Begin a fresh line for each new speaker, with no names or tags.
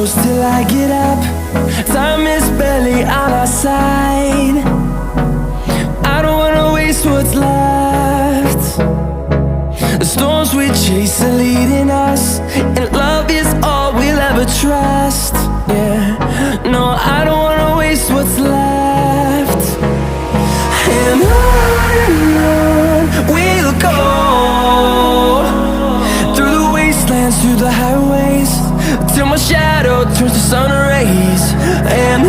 close till I get up. Time is barely on our side. I don't wanna waste what's left. The storms we chase are leading us, and love is all we'll ever trust. Yeah, no, I don't wanna waste what's left. And on we'll go, through the wastelands, through the highways, till my shadow turns to sun rays. And